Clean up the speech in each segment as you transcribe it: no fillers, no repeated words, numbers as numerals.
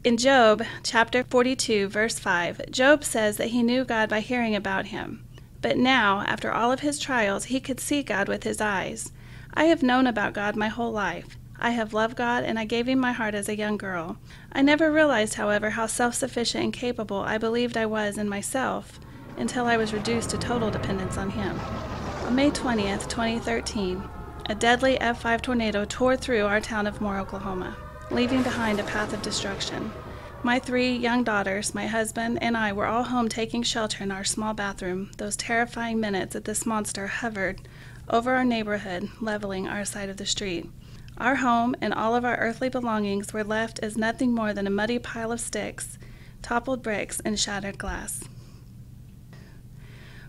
In Job chapter 42, verse 5, Job says that he knew God by hearing about him. But now, after all of his trials, he could see God with his eyes. I have known about God my whole life. I have loved God, and I gave him my heart as a young girl. I never realized, however, how self-sufficient and capable I believed I was in myself until I was reduced to total dependence on him. On May 20th, 2013, a deadly F5 tornado tore through our town of Moore, Oklahoma, leaving behind a path of destruction. My 3 young daughters, my husband, and I were all home taking shelter in our small bathroom those terrifying minutes that this monster hovered over our neighborhood, leveling our side of the street. Our home and all of our earthly belongings were left as nothing more than a muddy pile of sticks, toppled bricks, and shattered glass.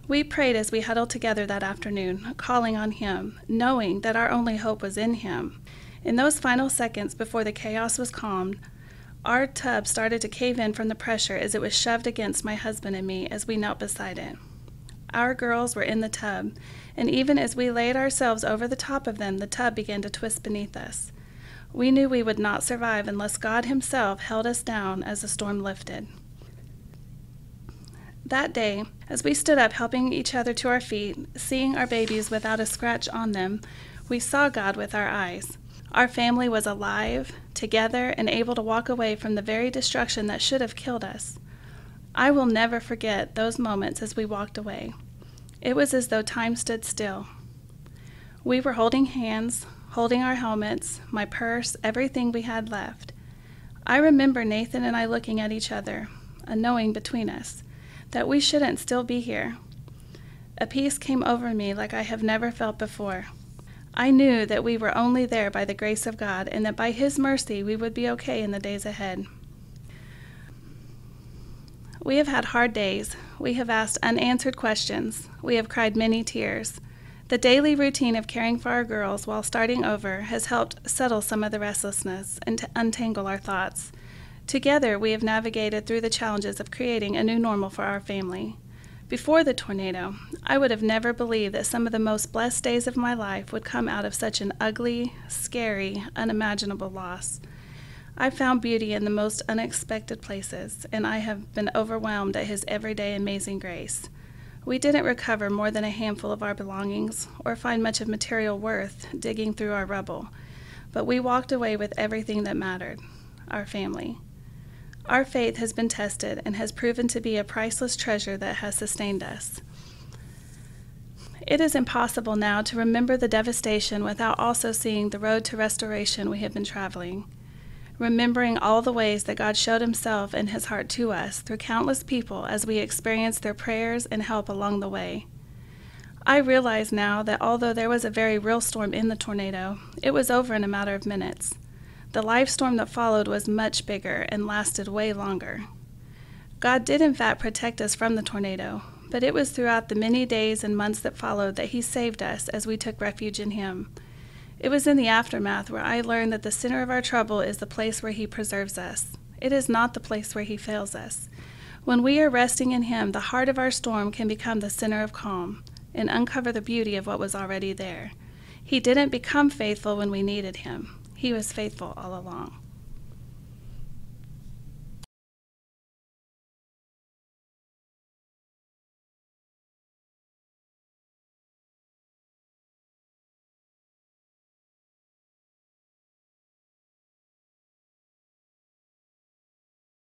We prayed as we huddled together that afternoon, calling on him, knowing that our only hope was in him. In those final seconds before the chaos was calmed, our tub started to cave in from the pressure as it was shoved against my husband and me as we knelt beside it. Our girls were in the tub, and even as we laid ourselves over the top of them, the tub began to twist beneath us. We knew we would not survive unless God himself held us down as the storm lifted. That day, as we stood up helping each other to our feet, seeing our babies without a scratch on them, we saw God with our eyes. Our family was alive, together, and able to walk away from the very destruction that should have killed us. I will never forget those moments as we walked away. It was as though time stood still. We were holding hands, holding our helmets, my purse, everything we had left. I remember Nathan and I looking at each other, a knowing between us, that we shouldn't still be here. A peace came over me like I have never felt before. I knew that we were only there by the grace of God, and that by his mercy we would be okay in the days ahead. We have had hard days. We have asked unanswered questions. We have cried many tears. The daily routine of caring for our girls while starting over has helped settle some of the restlessness and to untangle our thoughts. Together, we have navigated through the challenges of creating a new normal for our family. Before the tornado, I would have never believed that some of the most blessed days of my life would come out of such an ugly, scary, unimaginable loss. I found beauty in the most unexpected places, and I have been overwhelmed at his everyday amazing grace. We didn't recover more than a handful of our belongings or find much of material worth digging through our rubble, but we walked away with everything that mattered, our family. Our faith has been tested and has proven to be a priceless treasure that has sustained us. It is impossible now to remember the devastation without also seeing the road to restoration we have been traveling, remembering all the ways that God showed himself and his heart to us through countless people as we experienced their prayers and help along the way. I realize now that although there was a very real storm in the tornado, it was over in a matter of minutes. The life storm that followed was much bigger and lasted way longer. God did in fact protect us from the tornado, but it was throughout the many days and months that followed that he saved us as we took refuge in him. It was in the aftermath where I learned that the center of our trouble is the place where he preserves us. It is not the place where he fails us. When we are resting in him, the heart of our storm can become the center of calm and uncover the beauty of what was already there. He didn't become faithful when we needed him. He was faithful all along.